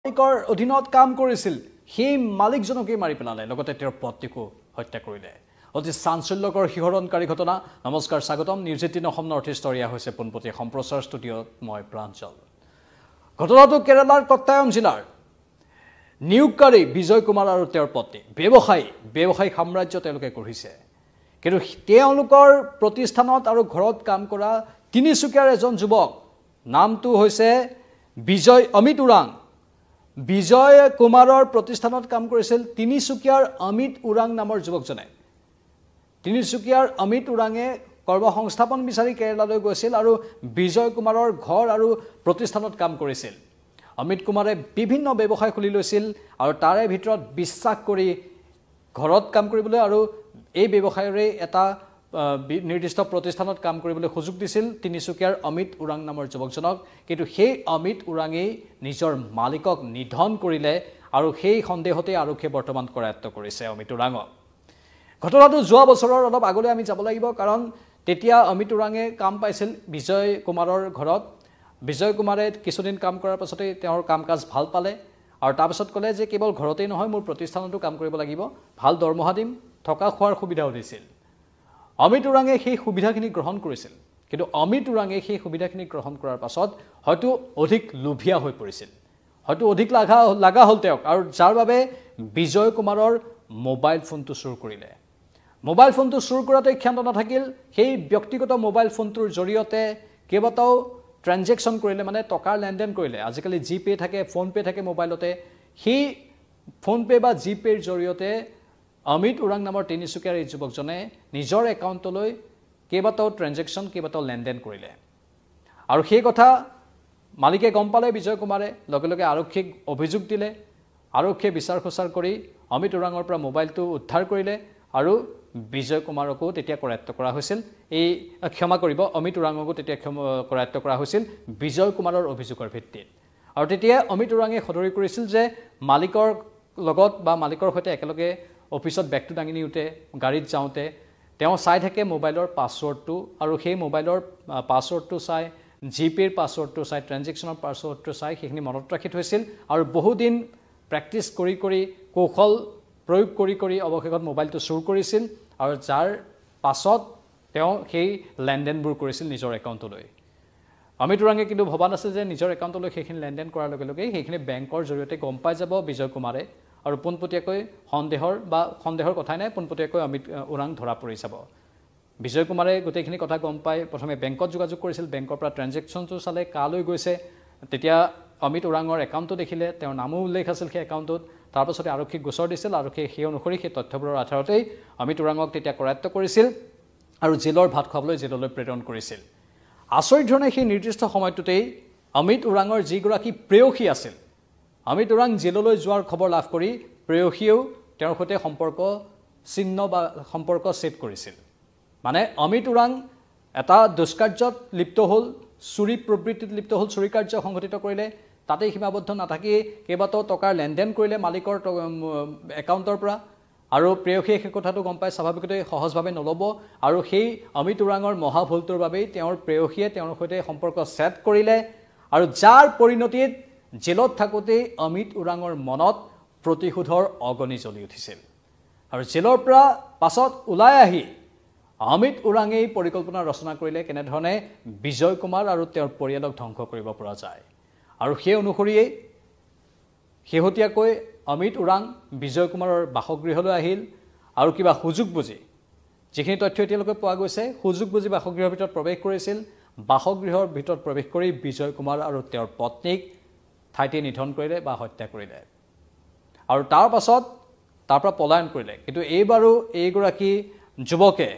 মালিকৰ অধীনত কাম কৰিছিল সেই মালিকজনকে মাৰি পেলালে লগতে তেওঁৰ পত্নীকো হত্যা কৰিলে অতি চাঞ্চল্যকৰ শিহৰণকাৰী ঘটনা নমস্কাৰ স্বাগতম news 18 Assam north east area হৈছে পোনপটীয়া সম্প্ৰচাৰ ষ্টুডিঅ'ত মই প্ৰাঞ্জল ঘটনাটো কেৰালাৰ কট্টায়ম জিলাৰ নিয়োগকাৰী বিজয় কুমাৰ আৰু তেওঁৰ পত্নী ব্যৱসায়ী সাম্ৰাজ্য তেওঁলোকে গঢ়িছে কিন্তু তেওঁলোকৰ প্ৰতিষ্ঠানত আৰু ঘৰত কাম কৰা তিনিচুকীয়াৰ এজন যুৱক নামটো হৈছে অমিত উৰাং বিজয় কুমাৰৰ প্ৰতিষ্ঠানত কাম কৰিছিল তিনিচুকীয়াৰ অমিত উৰাং নামৰ যুৱকজনে তিনিচুকীয়াৰ অমিত উৰাঙে কৰ্মসংস্থাপন বিচাৰি কেৰালালৈ গৈছিল আৰু বিজয় কুমাৰৰ ঘৰ আৰু প্ৰতিষ্ঠানত কাম কৰিছিল অমিত কুমাৰে বিভিন্ন ব্যৱসায় খুলি লৈছিল আৰু তাৰে ভিতৰত বিশ্বাস কৰি ঘৰত কাম কৰিবলৈ আৰু এই ব্যৱসায়ৰে এটা নিৰ্দিষ্ট প্ৰতিষ্ঠানত কাম কৰিবলৈ সুযোগ দিছিল তিনিচুকীয়াৰ অমিত উৰাং নামৰ যুৱকজনক কিন্তু সেই অমিত উৰাঙেই নিজৰ মালিকক নিধন কৰিলে আৰু সেই সন্দেহতে আৰক্ষীয়ে বৰ্তমান কৰায়ত্ব কৰিছে অমিত উৰাঙক ঘটনাটো যোৱা বছৰৰ অলপ আগলৈ আমি যাব লাগিব কাৰণ তেতিয়া অমিত উৰাঙে কাম পাইছিল বিজয় কুমাৰৰ ঘৰত বিজয় কুমাৰে কিছুদিন কাম কৰাৰ পাছতে তেওঁৰ কামকাজ ভাল পালে আৰু তাৰ পাছত ক'লে যে কেৱল ঘৰতেই নহয় মোৰ প্ৰতিষ্ঠানতো কাম কৰিব লাগিব ভাল দৰমহা দিম থকা খোৱাৰ সুবিধাও দিছিল অমিত উৰাঙে সেই সুবিধাখিনি গ্ৰহণ কৰিছিল কিন্তু অমিত উৰাঙে সেই সুবিধাখিনি গ্ৰহণ কৰাৰ পাছত হয়তো অধিক লোভিয়া হৈ পৰিছিল হয়তো অধিক লাগা হ'ল তেওঁক আৰু যাৰ বাবে বিজয় কুমাৰৰ মোবাইল ফোনটো চুৰ কৰিলে মোবাইল ফোনটো চুৰ কৰাতে ক্ষান্ত নাথাকিল সেই ব্যক্তিগত মোবাইল ফোনটোৰ জৰিয়তে কেইবাটাও ট্ৰানজেকশ্যন কৰিলে মানে টকাৰ লেনদেন কৰিলে আজিকালি জিপে থাকে ফোনপে থাকে মোবাইলতে সেই ফোনপে বা জিপেৰ জৰিয়তে অমিত উৰাং নামৰ তিনিচুকীয়াৰ এই যুৱকজনে নিজৰ একাউণ্টলৈ কেইবাটাও ট্ৰানজেকশ্যন কেইবাটাও লেনদেন কৰিলে আৰু সেই কথা মালিকে গম পালে বিজয় কুমাৰে লগে লগে আৰক্ষীক অভিযোগ দিলে আৰক্ষীয়ে বিচাৰ খোচাৰ কৰি অমিত উৰাঙৰ পৰা মোবাইলটো উদ্ধাৰ কৰিলে আৰু বিজয় কুমাৰকো তেতিয়া কৰায়ত্ব কৰা হৈছিল এই ক্ষমা কৰিব অমিত উৰাঙকো তেতিয়া কৰায়ত্ব কৰা হৈছিল বিজয় কুমাৰৰ অভিযোগৰ ভিত্তিত আৰু তেতিয়া অমিত উৰাঙে সদৰি কৰিছিল যে মালিকৰ লগত বা মালিকৰ সৈতে একেলগে অফিসত বেগটো দাঙি নিউতে গাড়ীত যাওঁতে তেওঁ চাই থাকে মোবাইলৰ পাছৱৰ্ডটো আৰু সেই মোবাইলৰ পাছৱৰ্ডটো চাই জিপেৰ পাছৱৰ্ডটো চাই ট্ৰানজেকশ্যনৰ পাছৱৰ্ডটো চাই সেইখিনি মনত ৰাখি থৈছিল আৰু বহুদিন প্ৰেক্টিছ কৰি কৌশল প্ৰয়োগ কৰি অৱশেষত মোবাইলটো চুৰ কৰিছিল আৰু যাৰ পাছত তেওঁ সেই লেনদেনবোৰ কৰিছিল নিজৰ একাউণ্টলৈ অমিত উৰাঙে কিন্তু ভবা নাছিল যে নিজৰ একাউণ্টলৈ সেইখিনি লেনদেন কৰাৰ লগে লগে সেইখিনি বেংকৰ জৰিয়তে গম পাই যাব বিজয় কুমাৰে আৰু পোনপটীয়াকৈ সন্দেহৰ কথাই নাই পোনপটীয়াকৈ অমিত উৰাং ধৰা পৰি যাব বিজয় কুমাৰে গোটেইখিনি কথা গম পাই প্ৰথমে বেংকত যোগাযোগ কৰিছিল বেংকৰ পৰা ট্ৰানজেকশ্যনটো চালে কালৈ গৈছে তেতিয়া অমিত উৰাঙৰ একাউণ্টটো দেখিলে তেওঁৰ নামো উল্লেখ আছিল সেই একাউণ্টত তাৰ পাছতে আৰক্ষীক গোচৰ দিছিল আৰক্ষীয়ে সেই অনুসৰি সেই তথ্যবোৰৰ আধাৰতেই অমিত উৰাঙক তেতিয়া কৰায়ত্ব কৰিছিল আৰু জেলৰ ভাত খুৱাবলৈ জেললৈ প্ৰেৰণ কৰিছিল আচৰিত ধৰণে সেই নিৰ্দিষ্ট সময়টোতেই অমিত উৰাঙৰ যিগৰাকী প্ৰেয়সী আছিল অমিত উৰাং জেললৈ যোৱাৰ খবৰ লাভ কৰি প্ৰেয়সীয়েও তেওঁৰ সৈতে সম্পৰ্ক ছেট কৰিছিল মানে অমিত উৰাং এটা দুষ্কাৰ্যত লিপ্ত হ'ল চুৰি প্ৰবৃত্তিত লিপ্ত হ'ল চুৰি কাৰ্য সংঘটিত কৰিলে তাতেই সীমাবদ্ধ নাথাকি কেইবাটাও টকাৰ লেনদেন কৰিলে মালিকৰ একাউণ্টৰ পৰা আৰু প্ৰেয়সীয়ে সেই কথাটো গম পাই স্বাভাৱিকতে সহজভাৱে নল'ব আৰু সেই অমিত উৰাঙৰ মহাভুলটোৰ বাবেই তেওঁৰ প্ৰেয়সীয়ে তেওঁৰ সৈতে সম্পৰ্ক ছেট কৰিলে আৰু যাৰ পৰিণতিত জেলত থাকোঁতেই অমিত উৰাঙৰ মনত প্ৰতিশোধৰ অগ্নি জ্বলি উঠিছিল আৰু জেলৰ পৰা পাছত ওলাই আহি অমিত উৰাঙেই পৰিকল্পনা ৰচনা কৰিলে কেনেধৰণে বিজয় কুমাৰ আৰু তেওঁৰ পৰিয়ালক ধ্বংস কৰিব পৰা যায় আৰু সেই অনুসৰিয়েই শেহতীয়াকৈ অমিত উৰাং বিজয় কুমাৰৰ বাসগৃহলৈ আহিল আৰু কিবা সুযোগ বুজি যিখিনি তথ্য এতিয়ালৈকে পোৱা গৈছে সুযোগ বুজি বাসগৃহৰ ভিতৰত প্ৰৱেশ কৰিছিল বাসগৃহৰ ভিতৰত প্ৰৱেশ কৰি বিজয় কুমাৰ আৰু তেওঁৰ পত্নীক ঠাইতে নিধন কৰিলে বা হত্যা কৰিলে আৰু তাৰ পাছত তাৰ পৰা পলায়ন কৰিলে কিন্তু এইবাৰো এইগৰাকী যুৱকে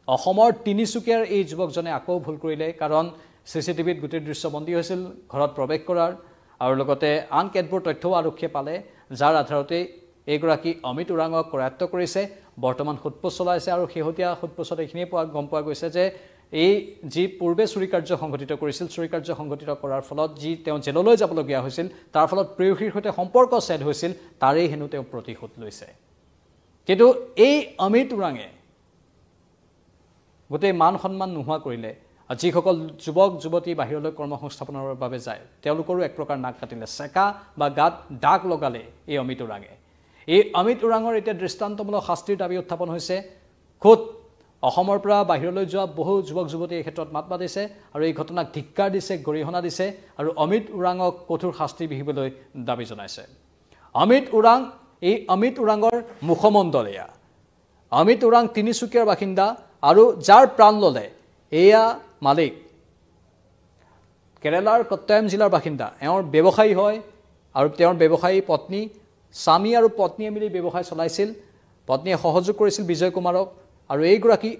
অসমৰ তিনিচুকীয়াৰ এই যুৱকজনে আকৌ ভুল কৰিলে কাৰণ চিচিটিভিত গোটেই দৃশ্যবন্দী হৈছিল ঘৰত প্ৰৱেশ কৰাৰ আৰু লগতে আন কেতবোৰ তথ্যও আৰক্ষীয়ে পালে যাৰ আধাৰতে এইগৰাকী অমিত উৰাঙক কৰায়ত্ব কৰিছে বৰ্তমান সোধপোছ চলাইছে আৰু শেহতীয়া সোধপোছত এইখিনিয়ে গম পোৱা গৈছে যে এই যি পূৰ্বে চুৰি কাৰ্য সংঘটিত কৰিছিল চুৰি কাৰ্য সংঘটিত কৰাৰ ফলত যি তেওঁ জেললৈ যাবলগীয়া হৈছিল তাৰ ফলত প্ৰেয়সীৰ সৈতে সম্পৰ্ক ছেদ হৈছিল তাৰেই হেনো তেওঁ প্ৰতিশোধ লৈছে কিন্তু এই অমিত উৰাঙে গোটেই মান সন্মান নোহোৱা কৰিলে যিসকল যুৱক যুৱতী বাহিৰলৈ কৰ্মসংস্থাপনৰ বাবে যায় তেওঁলোকৰো এক প্ৰকাৰ নাক কাটিলে চেকা বা গাত দাগ লগালে এই অমিত ওৰাঙে এই অমিত ওৰাঙৰ এতিয়া দৃষ্টান্তমূলক শাস্তিৰ দাবী উত্থাপন হৈছে খুদ অসমৰ পৰা বাহিৰলৈ যোৱা বহু যুৱক যুৱতী এই ক্ষেত্ৰত মাত মাতিছে আৰু এই ঘটনাক ধিক্কাৰ দিছে গৰিহণা দিছে আৰু অমিত ওৰাঙক কঠোৰ শাস্তি বিহিবলৈ দাবী জনাইছে এই অমিত ওৰাঙৰ মুখমণ্ডল এয়া অমিত ওৰাং তিনিচুকীয়াৰ বাসিন্দা আৰু যাৰ প্ৰাণ ল'লে এয়া মালিক কেৰালাৰ কট্টায়ম জিলাৰ বাসিন্দা এওঁৰ ব্যৱসায়ী হয় আৰু তেওঁৰ ব্যৱসায়ী পত্নী স্বামী আৰু পত্নীয়ে মিলি ব্যৱসায় চলাইছিল পত্নীয়ে সহযোগ কৰিছিল বিজয় কুমাৰক আৰু এইগৰাকী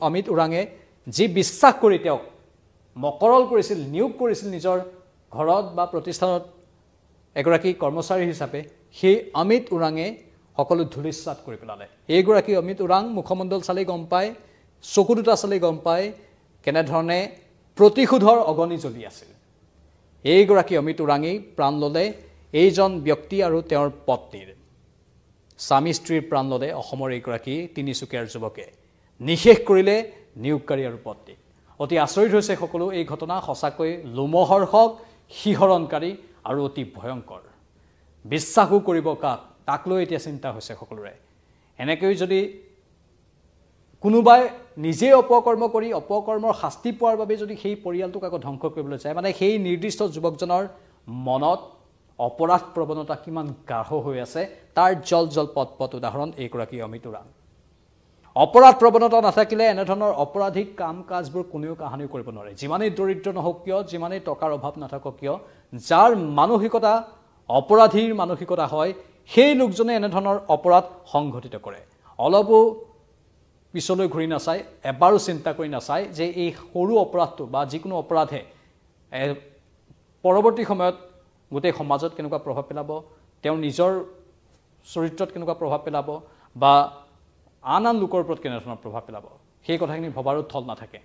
অমিত ওৰাঙে যি বিশ্বাস কৰি তেওঁক মকৰল কৰিছিল নিয়োগ কৰিছিল নিজৰ ঘৰত বা প্ৰতিষ্ঠানত এগৰাকী কৰ্মচাৰী হিচাপে সেই অমিত ওৰাঙে সকলো ধুলিসাৎ কৰি পেলালে এইগৰাকী অমিত ওৰাং মুখমণ্ডল চালেই গম পায় চকু দুটা চালেই গম পায় কেনেধৰণে প্ৰতিশোধৰ অগ্নি জ্বলি আছিল এইগৰাকী অমিত ওৰাঙেই প্ৰাণ ল'লে এইজন ব্যক্তি আৰু তেওঁৰ পত্নীৰ স্বামী স্ত্ৰীৰ প্ৰাণ ল'লে অসমৰ এইগৰাকী তিনিচুকীয়াৰ যুৱকে নিশেষ কৰিলে নিয়োগকাৰী আৰু পত্নীক অতি আচৰিত হৈছে সকলো এই ঘটনা সঁচাকৈ লোমহৰ্ষক শিহৰণকাৰী আৰু অতি ভয়ংকৰ বিশ্বাসো কৰিব কাক তাক লৈ এতিয়া চিন্তা হৈছে সকলোৰে এনেকৈ যদি কোনোবাই নিজে অপকৰ্ম কৰি অপকৰ্মৰ শাস্তি পোৱাৰ বাবে যদি সেই পৰিয়ালটোক আকৌ ধ্বংস কৰিবলৈ চায় মানে সেই নিৰ্দিষ্ট যুৱকজনৰ মনত অপৰাধ প্ৰৱণতা কিমান গাঢ় হৈ আছে তাৰ জল পট উদাহৰণ এইগৰাকী অমিত ওৰাং অপৰাধ প্ৰৱণতা নাথাকিলে এনেধৰণৰ অপৰাধিক কাম কাজবোৰ কোনেও কাহানিও কৰিব নোৱাৰে যিমানেই দৰিদ্ৰ নহওক কিয় যিমানেই টকাৰ অভাৱ নাথাকক কিয় যাৰ মানসিকতা অপৰাধীৰ মানসিকতা হয় সেই লোকজনে এনেধৰণৰ অপৰাধ সংঘটিত কৰে অলপো পিছলৈ ঘূৰি নাচায় এবাৰো চিন্তা কৰি নাচায় যে এই সৰু অপৰাধটো বা যিকোনো অপৰাধে পৰৱৰ্তী সময়ত গোটেই সমাজত কেনেকুৱা প্ৰভাৱ পেলাব তেওঁৰ নিজৰ চৰিত্ৰত কেনেকুৱা প্ৰভাৱ পেলাব বা আন লোকৰ ওপৰত কেনেধৰণৰ প্ৰভাৱ পেলাব সেই কথাখিনি ভবাৰো থল নাথাকে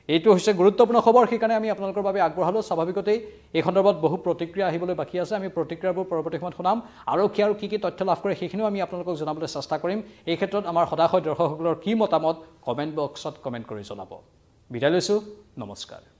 এইটো হৈছে গুৰুত্বপূৰ্ণ খবৰ সেইকাৰণে আমি আপোনালোকৰ বাবে আগবঢ়ালোঁ স্বাভাৱিকতেই এই সন্দৰ্ভত বহু প্ৰতিক্ৰিয়া আহিবলৈ বাকী আছে আমি প্ৰতিক্ৰিয়াবোৰ পৰৱৰ্তী সময়ত শুনাম আৰক্ষী আৰু কি তথ্য লাভ কৰে সেইখিনিও আমি আপোনালোকক জনাবলৈ চেষ্টা কৰিম এই ক্ষেত্ৰত আমাৰ সদায় দৰ্শকসকলৰ কি মতামত কমেণ্ট বক্সত কমেণ্ট কৰি জনাব বিদায় লৈছোঁ নমস্কাৰ